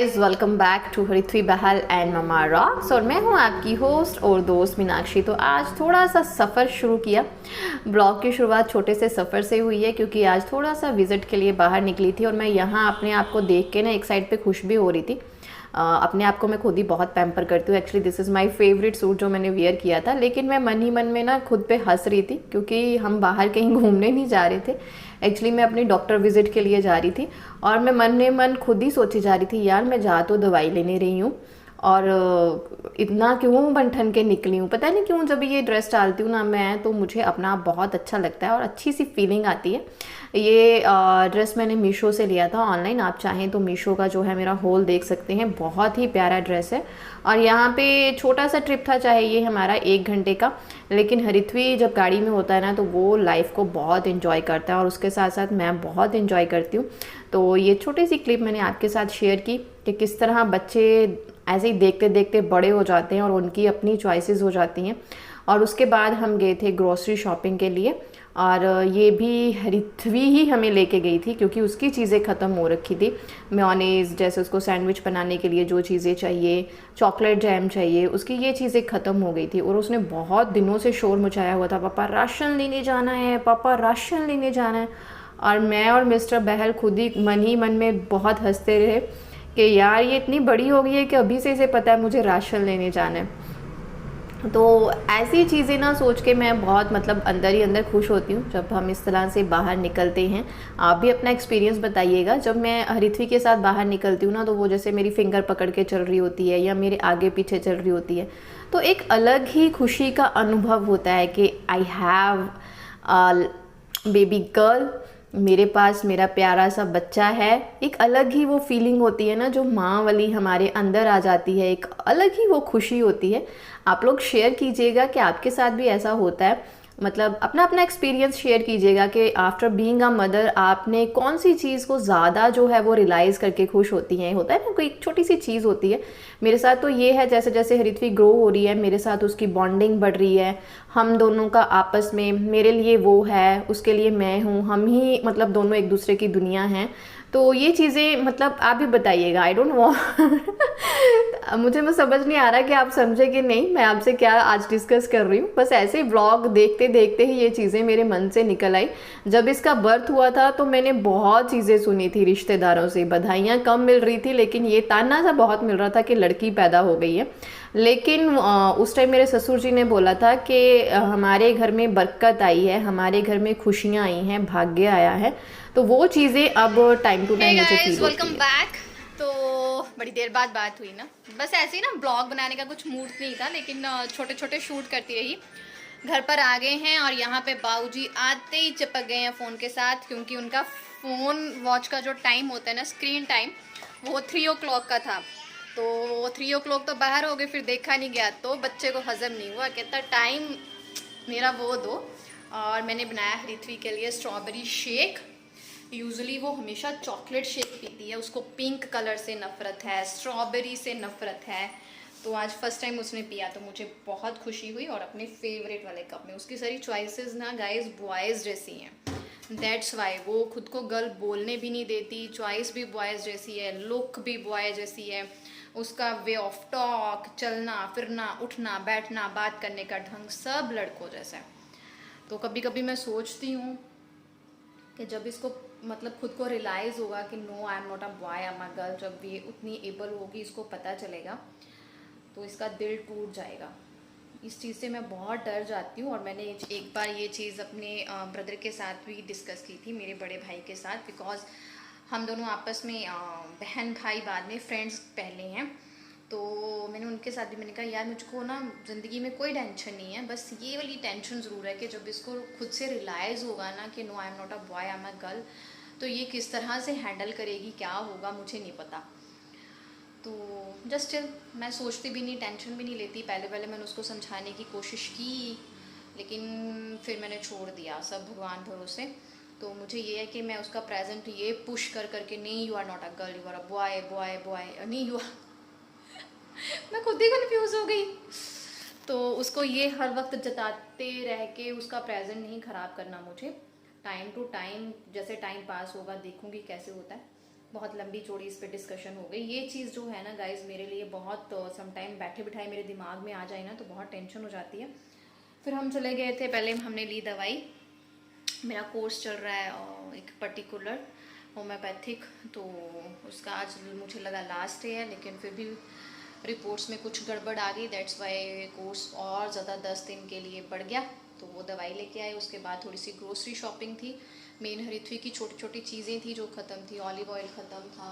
Guys, welcome back to Harithvi Bahl and mama rocks. और मैं हूं आपकी होस्ट और दोस्त मीनाक्षी। तो आज थोड़ा सा सफ़र शुरू किया। ब्लॉग की शुरुआत छोटे से सफ़र से हुई है क्योंकि आज थोड़ा सा विज़िट के लिए बाहर निकली थी और मैं यहाँ अपने आप को देख के ना एक साइड पे खुश भी हो रही थी। अपने आप को मैं खुद ही बहुत पैम्पर करती हूँ। Actually this is my favourite suit जो मैंने वेयर किया था, लेकिन मैं मन ही मन में ना खुद पे हंस रही थी क्योंकि हम बाहर कहीं घूमने नहीं जा रहे थे। एक्चुअली मैं अपनी डॉक्टर विजिट के लिए जा रही थी और मैं मन में मन खुद ही सोची जा रही थी, यार मैं जा तो दवाई लेने रही हूँ और इतना क्यों बन ठन के निकली हूँ। पता नहीं क्यों जब ये ड्रेस डालती हूँ ना मैं, तो मुझे अपना बहुत अच्छा लगता है और अच्छी सी फीलिंग आती है। ये ड्रेस मैंने मीशो से लिया था ऑनलाइन। आप चाहें तो मीशो का जो है मेरा होल देख सकते हैं। बहुत ही प्यारा ड्रेस है और यहाँ पे छोटा सा ट्रिप था, चाहे ये हमारा 1 घंटे का, लेकिन हरिथ्वी जब गाड़ी में होता है ना तो वो लाइफ को बहुत इन्जॉय करता है और उसके साथ साथ मैं बहुत इन्जॉय करती हूँ। तो ये छोटी सी क्लिप मैंने आपके साथ शेयर की कि किस तरह बच्चे ऐसे ही देखते देखते बड़े हो जाते हैं और उनकी अपनी चॉइसेस हो जाती हैं। और उसके बाद हम गए थे ग्रोसरी शॉपिंग के लिए और ये भी हरिथ्वी ही हमें लेके गई थी क्योंकि उसकी चीज़ें ख़त्म हो रखी थी। मेयोनीज़ जैसे उसको सैंडविच बनाने के लिए जो चीज़ें चाहिए, चॉकलेट जैम चाहिए, उसकी ये चीज़ें ख़त्म हो गई थी। और उसने बहुत दिनों से शोर मचाया हुआ था, पापा राशन लेने जाना है, पापा राशन लेने जाना है। और मैं और मिस्टर बहल खुद ही मन में बहुत हंसते रहे कि यार ये इतनी बड़ी हो गई है कि अभी से इसे पता है मुझे राशन लेने जाना है। तो ऐसी चीज़ें ना सोच के मैं बहुत मतलब अंदर ही अंदर खुश होती हूँ जब हम इस तरह से बाहर निकलते हैं। आप भी अपना एक्सपीरियंस बताइएगा। जब मैं हरिथ्वी के साथ बाहर निकलती हूँ ना तो वो जैसे मेरी फिंगर पकड़ के चल रही होती है या मेरे आगे पीछे चल रही होती है, तो एक अलग ही खुशी का अनुभव होता है कि आई हैव बेबी गर्ल, मेरे पास मेरा प्यारा सा बच्चा है। एक अलग ही वो फीलिंग होती है ना जो माँ वाली हमारे अंदर आ जाती है, एक अलग ही वो खुशी होती है। आप लोग शेयर कीजिएगा कि आपके साथ भी ऐसा होता है। मतलब अपना अपना एक्सपीरियंस शेयर कीजिएगा कि आफ्टर बीइंग अ मदर आपने कौन सी चीज़ को ज़्यादा जो है वो रियलाइज़ करके खुश होती हैं। होता है ना कोई छोटी सी चीज़ होती है। मेरे साथ तो ये है, जैसे जैसे हरिथ्वी ग्रो हो रही है मेरे साथ उसकी बॉन्डिंग बढ़ रही है। हम दोनों का आपस में, मेरे लिए वो है, उसके लिए मैं हूँ, हम ही मतलब दोनों एक दूसरे की दुनिया हैं। तो ये चीज़ें मतलब आप भी बताइएगा। आई डोंट वांट मुझे मैं समझ नहीं आ रहा कि आप समझे कि नहीं मैं आपसे क्या आज डिस्कस कर रही हूँ। बस ऐसे ही व्लॉग देखते देखते ही ये चीज़ें मेरे मन से निकल आई। जब इसका बर्थ हुआ था तो मैंने बहुत चीज़ें सुनी थी रिश्तेदारों से, बधाइयाँ कम मिल रही थी लेकिन ये ताना सा बहुत मिल रहा था कि लड़की पैदा हो गई है। लेकिन उस टाइम मेरे ससुर जी ने बोला था कि हमारे घर में बरकत आई है, हमारे घर में खुशियाँ आई हैं, भाग्य आया है। तो वो चीज़ें अब टाइम टू टाइम मुझे फील होती है। Welcome back. तो बड़ी देर बाद बात हुई ना, बस ऐसे ही ना ब्लॉग बनाने का कुछ मूड नहीं था, लेकिन छोटे छोटे शूट करती रही। घर पर आ गए हैं और यहाँ पे बाबूजी आते ही चिपक गए हैं फ़ोन के साथ, क्योंकि उनका फ़ोन वॉच का जो टाइम होता है ना, स्क्रीन टाइम, वो 3 o'clock का था। तो 3 o'clock तो बाहर हो गए, फिर देखा नहीं गया, तो बच्चे को हज़म नहीं हुआ, कहता टाइम मेरा वो दो। और मैंने बनाया हरिथ्वी के लिए स्ट्रॉबेरी शेक। यूजुअली वो हमेशा चॉकलेट शेक पीती है, उसको पिंक कलर से नफ़रत है, स्ट्रॉबेरी से नफ़रत है। तो आज फर्स्ट टाइम उसने पिया तो मुझे बहुत खुशी हुई। और अपने फेवरेट वाले कप में, उसकी सारी चॉइसेस ना गाइस बॉयज़ जैसी हैं, दैट्स वाई वो खुद को गर्ल बोलने भी नहीं देती। चॉइस भी बॉयज़ जैसी है, लुक भी बॉय जैसी है, उसका वे ऑफ टॉक, चलना फिरना, उठना बैठना, बात करने का ढंग सब लड़कों जैसा है। तो कभी कभी मैं सोचती हूँ कि जब इसको मतलब खुद को रियलाइज़ होगा कि no I am not a boy, I am a girl, जब ये उतनी एबल होगी, इसको पता चलेगा, तो इसका दिल टूट जाएगा। इस चीज़ से मैं बहुत डर जाती हूँ। और मैंने एक बार ये चीज़ अपने ब्रदर के साथ भी डिस्कस की थी, मेरे बड़े भाई के साथ, बिकॉज हम दोनों आपस में बहन भाई, बाद में फ्रेंड्स पहले हैं। तो मैंने उनके साथ भी मैंने कहा यार मुझको ना ज़िंदगी में कोई टेंशन नहीं है, बस ये वाली टेंशन ज़रूर है कि जब इसको खुद से रियलाइज़ होगा ना कि no I am not a boy, I am a girl, तो ये किस तरह से हैंडल करेगी, क्या होगा मुझे नहीं पता। तो जस्ट स्टिल मैं सोचती भी नहीं, टेंशन भी नहीं लेती। पहले पहले मैंने उसको समझाने की कोशिश की, लेकिन फिर मैंने छोड़ दिया, सब भगवान भरोसे। तो मुझे ये है कि मैं उसका प्रेजेंट ये पुश कर करके, नहीं you are not a girl, you are a boy, boy boy, नहीं यू आर मैं खुद ही कंफ्यूज हो गई। तो उसको ये हर वक्त जताते रह के उसका प्रेजेंट नहीं ख़राब करना मुझे। टाइम टू टाइम जैसे टाइम पास होगा देखूंगी कैसे होता है। बहुत लंबी चौड़ी इस पे डिस्कशन हो गई। ये चीज़ जो है ना गाइज मेरे लिए बहुत समटाइम बैठे बिठाए मेरे दिमाग में आ जाए ना तो बहुत टेंशन हो जाती है। फिर हम चले गए थे, पहले हमने ली दवाई। मेरा कोर्स चल रहा है एक पर्टिकुलर होम्योपैथिक, तो उसका आज मुझे लगा लास्ट डे है, लेकिन फिर भी रिपोर्ट्स में कुछ गड़बड़ आ गई। दैट्स वाई कोर्स और ज़्यादा 10 दिन के लिए बढ़ गया। तो वो दवाई लेके आए। उसके बाद थोड़ी सी ग्रोसरी शॉपिंग थी। मेन हरिथ्वी की छोटी छोटी चीज़ें थी जो ख़त्म थी। ऑलिव ऑयल ख़त्म था,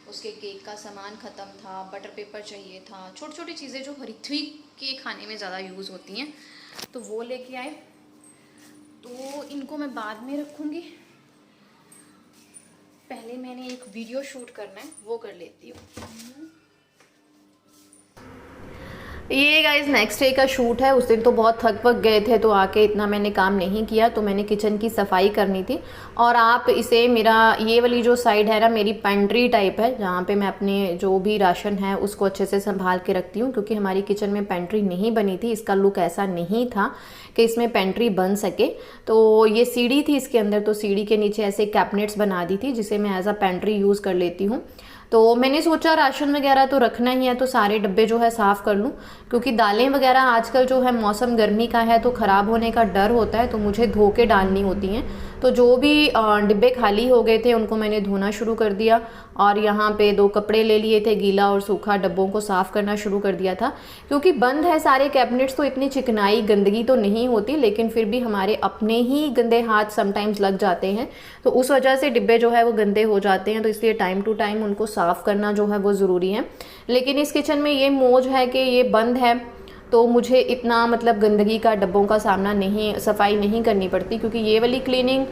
उसके केक का सामान ख़त्म था, बटर पेपर चाहिए था, छोटी छोटी चीज़ें जो हरिथ्वी के खाने में ज़्यादा यूज़ होती हैं, तो वो लेके आए। तो इनको मैं बाद में रखूँगी, पहले मैंने एक वीडियो शूट करना है, वो कर लेती हूँ। ये गाइज नेक्स्ट डे का शूट है। उस दिन तो बहुत थक वक गए थे तो आके इतना मैंने काम नहीं किया, तो मैंने किचन की सफाई करनी थी। और आप इसे, मेरा ये वाली जो साइड है ना मेरी पेंट्री टाइप है, जहाँ पे मैं अपने जो भी राशन है उसको अच्छे से संभाल के रखती हूँ, क्योंकि हमारी किचन में पेंट्री नहीं बनी थी। इसका लुक ऐसा नहीं था कि इसमें पेंट्री बन सके। तो ये सीढ़ी थी इसके अंदर, तो सीढ़ी के नीचे ऐसे कैबिनेट्स बना दी थी जिसे मैं एज अ पेंट्री यूज़ कर लेती हूँ। तो मैंने सोचा राशन वगैरह तो रखना ही है, तो सारे डब्बे जो है साफ़ कर लूँ, क्योंकि दालें वगैरह आजकल जो है मौसम गर्मी का है तो ख़राब होने का डर होता है, तो मुझे धो के डालनी होती हैं। तो जो भी डिब्बे खाली हो गए थे उनको मैंने धोना शुरू कर दिया। और यहाँ पे 2 कपड़े ले लिए थे, गीला और सूखा, डब्बों को साफ़ करना शुरू कर दिया था। क्योंकि बंद है सारे कैबिनेट्स तो इतनी चिकनाई गंदगी तो नहीं होती, लेकिन फिर भी हमारे अपने ही गंदे हाथ समटाइम्स लग जाते हैं, तो उस वजह से डिब्बे जो है वो गंदे हो जाते हैं। तो इसलिए टाइम टू टाइम उनको साफ़ करना जो है वो ज़रूरी है। लेकिन इस किचन में ये मौज है कि ये बंद है, तो मुझे इतना मतलब गंदगी का, डब्बों का सामना नहीं, सफाई नहीं करनी पड़ती। क्योंकि ये वाली क्लीनिंग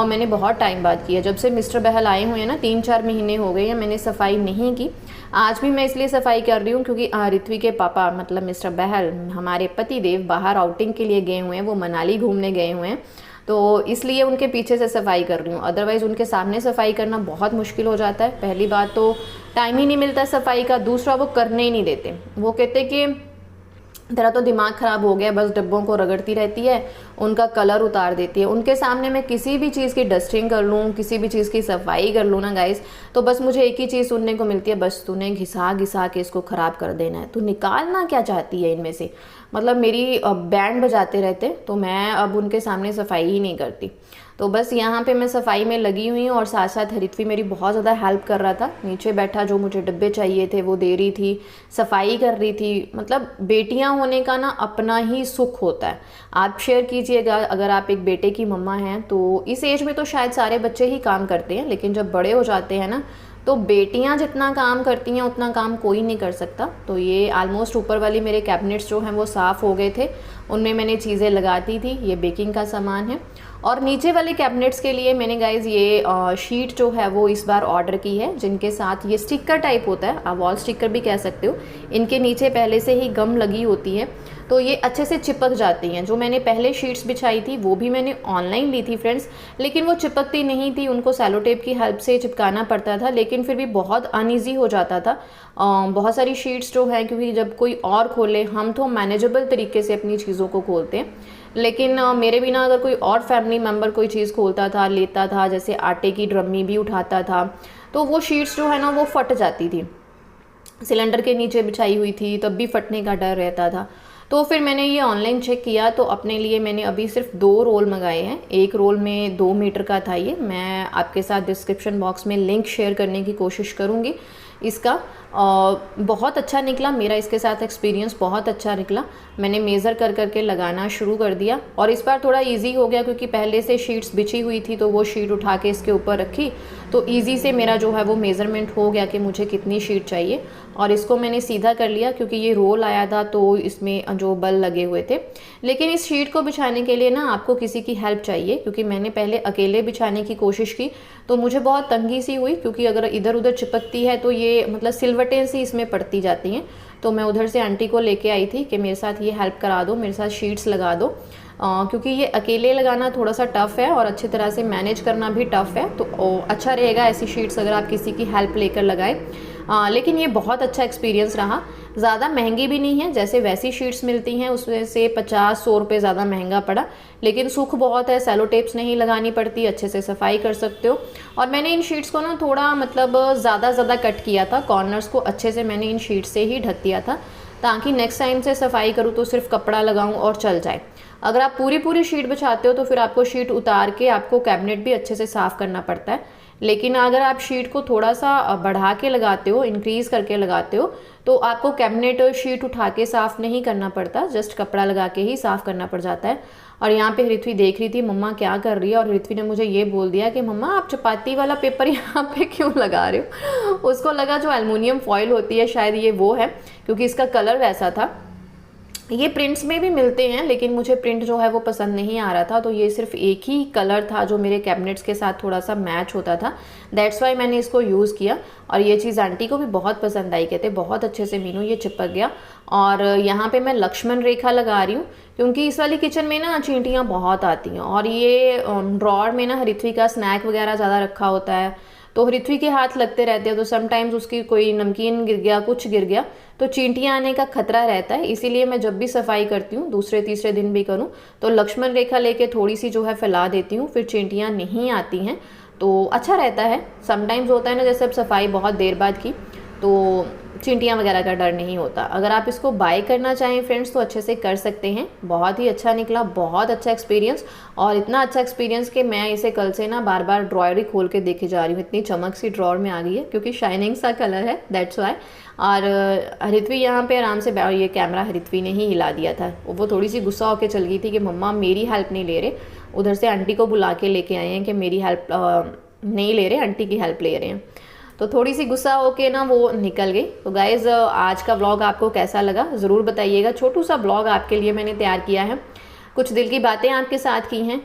मैंने बहुत टाइम बाद की है, जब से मिस्टर बहल आए हुए हैं ना, 3-4 महीने हो गए हैं, मैंने सफाई नहीं की। आज भी मैं इसलिए सफाई कर रही हूँ क्योंकि ऋत्वी के पापा मतलब मिस्टर बहल, हमारे पति देव, बाहर आउटिंग के लिए गए हुए हैं, वो मनाली घूमने गए हुए हैं, तो इसलिए उनके पीछे से सफाई कर रही हूँ। अदरवाइज़ उनके सामने सफाई करना बहुत मुश्किल हो जाता है। पहली बात तो टाइम ही नहीं मिलता सफाई का, दूसरा वो करने ही नहीं देते। वो कहते कि तेरा तो दिमाग ख़राब हो गया, बस डब्बों को रगड़ती रहती है, उनका कलर उतार देती है। उनके सामने मैं किसी भी चीज़ की डस्टिंग कर लूँ, किसी भी चीज़ की सफाई कर लूँ ना गाइस, तो बस मुझे एक ही चीज़ सुनने को मिलती है, बस तूने घिसा घिसा के इसको ख़राब कर देना है, तू निकालना क्या चाहती है इनमें से। मतलब मेरी बैंड बजाते रहते, तो मैं अब उनके सामने सफाई ही नहीं करती। तो बस यहाँ पे मैं सफाई में लगी हुई हूँ और साथ साथ हरिथ्वी मेरी बहुत ज़्यादा हेल्प कर रहा था। नीचे बैठा जो मुझे डब्बे चाहिए थे वो दे रही थी, सफाई कर रही थी। मतलब बेटियाँ होने का ना अपना ही सुख होता है। आप शेयर कीजिएगा, अगर आप एक बेटे की मम्मा हैं तो इस एज में तो शायद सारे बच्चे ही काम करते हैं, लेकिन जब बड़े हो जाते हैं ना तो बेटियां जितना काम करती हैं उतना काम कोई नहीं कर सकता। तो ये ऑलमोस्ट ऊपर वाली मेरे कैबिनेट्स जो हैं वो साफ़ हो गए थे, उनमें मैंने चीज़ें लगाती थी। ये बेकिंग का सामान है। और नीचे वाले कैबिनेट्स के लिए मैंने गाइज ये शीट जो है वो इस बार ऑर्डर की है, जिनके साथ ये स्टिकर टाइप होता है, आप वॉल स्टिकर भी कह सकते हो। इनके नीचे पहले से ही गम लगी होती है, तो ये अच्छे से चिपक जाती हैं। जो मैंने पहले शीट्स बिछाई थी वो भी मैंने ऑनलाइन ली थी फ्रेंड्स, लेकिन वो चिपकती नहीं थी, उनको सेलो टेप की हेल्प से चिपकाना पड़ता था, लेकिन फिर भी बहुत अनईजी हो जाता था। बहुत सारी शीट्स जो हैं, क्योंकि जब कोई और खोले, हम तो मैनेजेबल तरीके से अपनी चीज़ों को खोलते हैं, लेकिन मेरे बिना अगर कोई और फैमिली मेम्बर कोई चीज़ खोलता था, लेता था, जैसे आटे की ड्रम्मी भी उठाता था, तो वो शीट्स जो है ना वो फट जाती थी। सिलेंडर के नीचे बिछाई हुई थी तब भी फटने का डर रहता था। तो फिर मैंने ये ऑनलाइन चेक किया, तो अपने लिए मैंने अभी सिर्फ 2 रोल मंगाए हैं। एक रोल में 2 मीटर का था। ये मैं आपके साथ डिस्क्रिप्शन बॉक्स में लिंक शेयर करने की कोशिश करूँगी इसका। बहुत अच्छा निकला, मेरा इसके साथ एक्सपीरियंस बहुत अच्छा निकला। मैंने मेज़र कर करके लगाना शुरू कर दिया, और इस बार थोड़ा इजी हो गया क्योंकि पहले से शीट्स बिछी हुई थी, तो वो शीट उठा के इसके ऊपर रखी, तो इजी से मेरा जो है वो मेज़रमेंट हो गया कि मुझे कितनी शीट चाहिए। और इसको मैंने सीधा कर लिया क्योंकि ये रोल आया था तो इसमें जो बल लगे हुए थे। लेकिन इस शीट को बिछाने के लिए ना आपको किसी की हेल्प चाहिए, क्योंकि मैंने पहले अकेले बिछाने की कोशिश की तो मुझे बहुत तंगी सी हुई, क्योंकि अगर इधर उधर चिपकती है तो ये मतलब सिलवटें सी इसमें पड़ती जाती हैं। तो मैं उधर से आंटी को लेके आई थी कि मेरे साथ ये हेल्प करा दो, मेरे साथ शीट्स लगा दो, क्योंकि ये अकेले लगाना थोड़ा सा टफ़ है और अच्छी तरह से मैनेज करना भी टफ़ है। तो अच्छा रहेगा ऐसी शीट्स अगर आप किसी की हेल्प लेकर लगाएं। लेकिन ये बहुत अच्छा एक्सपीरियंस रहा। ज़्यादा महंगी भी नहीं है, जैसे वैसी शीट्स मिलती हैं उसमें से 50-100 रुपये ज़्यादा महंगा पड़ा, लेकिन सुख बहुत है, सेलो टेप्स नहीं लगानी पड़ती, अच्छे से सफाई कर सकते हो। और मैंने इन शीट्स को ना थोड़ा मतलब ज़्यादा कट किया था, कॉर्नर्स को अच्छे से मैंने इन शीट से ही ढक दिया था, ताकि नेक्स्ट टाइम से सफाई करूँ तो सिर्फ कपड़ा लगाऊँ और चल जाए। अगर आप पूरी शीट बिछाते हो तो फिर आपको शीट उतार के आपको कैबिनेट भी अच्छे से साफ़ करना पड़ता है। लेकिन अगर आप शीट को थोड़ा सा बढ़ा के लगाते हो, इंक्रीज़ करके लगाते हो, तो आपको कैबिनेट शीट उठा के साफ़ नहीं करना पड़ता, जस्ट कपड़ा लगा के ही साफ़ करना पड़ जाता है। और यहाँ पे ऋत्वी देख रही थी मम्मा क्या कर रही है, और ऋत्वी ने मुझे ये बोल दिया कि मम्मा आप चपाती वाला पेपर यहाँ पे क्यों लगा रहे हो। उसको लगा जो एल्युमिनियम फॉइल होती है शायद ये वो है, क्योंकि इसका कलर वैसा था। ये प्रिंट्स में भी मिलते हैं, लेकिन मुझे प्रिंट जो है वो पसंद नहीं आ रहा था, तो ये सिर्फ एक ही कलर था जो मेरे कैबिनेट्स के साथ थोड़ा सा मैच होता था, दैट्स वाई मैंने इसको यूज़ किया। और ये चीज़ आंटी को भी बहुत पसंद आई, कहते बहुत अच्छे से मीनू ये चिपक गया। और यहाँ पे मैं लक्ष्मण रेखा लगा रही हूँ, क्योंकि इस वाली किचन में ना चींटियाँ बहुत आती हैं, और ये ड्रॉर में ना ऋत्वी का स्नैक वगैरह ज़्यादा रखा होता है, तो ऋत्वी के हाथ लगते रहते हैं, तो समटाइम्स उसकी कोई नमकीन गिर गया, कुछ गिर गया, तो चींटियाँ आने का खतरा रहता है। इसीलिए मैं जब भी सफाई करती हूँ, दूसरे तीसरे दिन भी करूँ, तो लक्ष्मण रेखा लेके थोड़ी सी जो है फैला देती हूँ, फिर चींटियाँ नहीं आती हैं, तो अच्छा रहता है। समटाइम्स होता है ना, जैसे अब सफाई बहुत देर बाद की, तो चींटियाँ वगैरह का डर नहीं होता। अगर आप इसको बाय करना चाहें फ्रेंड्स तो अच्छे से कर सकते हैं। बहुत ही अच्छा निकला, बहुत अच्छा एक्सपीरियंस, और इतना अच्छा एक्सपीरियंस कि मैं इसे कल से ना बार बार ड्रॉयर ही खोल के देखे जा रही हूँ, इतनी चमक सी ड्रॉर में आ गई है, क्योंकि शाइनिंग सा कलर है, दैट्स वाई। और ऋत्वी यहाँ पे आराम से ये कैमरा ऋत्वी ने ही हिला दिया था, वो थोड़ी सी गुस्सा होकर चल गई थी कि मम्मा मेरी हेल्प नहीं ले रहे, उधर से आंटी को बुला के लेके आए हैं कि मेरी हेल्प नहीं ले रहे, आंटी की हेल्प ले रहे हैं, तो थोड़ी सी गुस्सा होके ना वो निकल गई। तो गाइज़ आज का व्लॉग आपको कैसा लगा ज़रूर बताइएगा। छोटू सा व्लॉग आपके लिए मैंने तैयार किया है, कुछ दिल की बातें आपके साथ की हैं।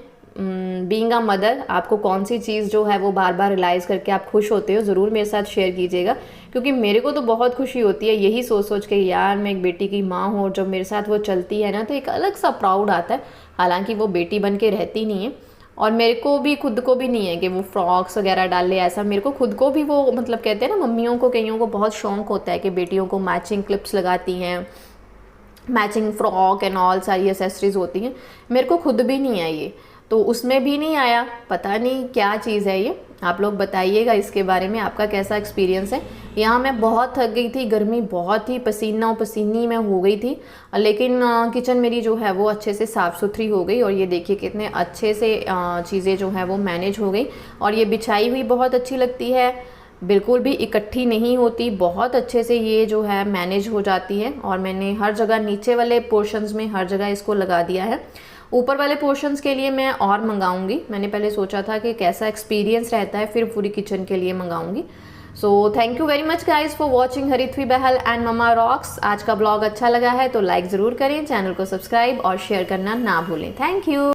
बीइंग अ मदर, आपको कौन सी चीज़ जो है वो बार बार रियलाइज़ करके आप खुश होते हो, ज़रूर मेरे साथ शेयर कीजिएगा, क्योंकि मेरे को तो बहुत खुशी होती है यही सोच के यार मैं एक बेटी की माँ हूँ, और जब मेरे साथ वो चलती है ना तो एक अलग सा प्राउड आता है। हालांकि वो बेटी बन के रहती नहीं है, और मेरे को भी खुद को भी नहीं है कि वो फ्रॉक्स वगैरह डाल ले, ऐसा मेरे को खुद को भी वो मतलब कहते हैं ना, मम्मियों को कईयों को बहुत शौक होता है कि बेटियों को मैचिंग क्लिप्स लगाती हैं, मैचिंग फ्रॉक एंड ऑल सारी एसेसरीज होती हैं, मेरे को खुद भी नहीं है ये, तो उसमें भी नहीं आया, पता नहीं क्या चीज़ है ये। आप लोग बताइएगा इसके बारे में, आपका कैसा एक्सपीरियंस है। यहाँ मैं बहुत थक गई थी, गर्मी बहुत ही, पसीना पसीनी मैं हो गई थी, लेकिन किचन मेरी जो है वो अच्छे से साफ़ सुथरी हो गई, और ये देखिए कितने अच्छे से चीज़ें जो है वो मैनेज हो गई, और ये बिछाई हुई बहुत अच्छी लगती है, बिल्कुल भी इकट्ठी नहीं होती, बहुत अच्छे से ये जो है मैनेज हो जाती है। और मैंने हर जगह नीचे वाले पोर्शंस में हर जगह इसको लगा दिया है। ऊपर वाले पोर्शंस के लिए मैं और मंगाऊंगी, मैंने पहले सोचा था कि कैसा एक्सपीरियंस रहता है, फिर पूरी किचन के लिए मंगाऊंगी। So thank you very much guys for watching Ritvi Bahl and mama rocks. आज का ब्लॉग अच्छा लगा है तो लाइक ज़रूर करें, चैनल को सब्सक्राइब और शेयर करना ना भूलें। Thank you.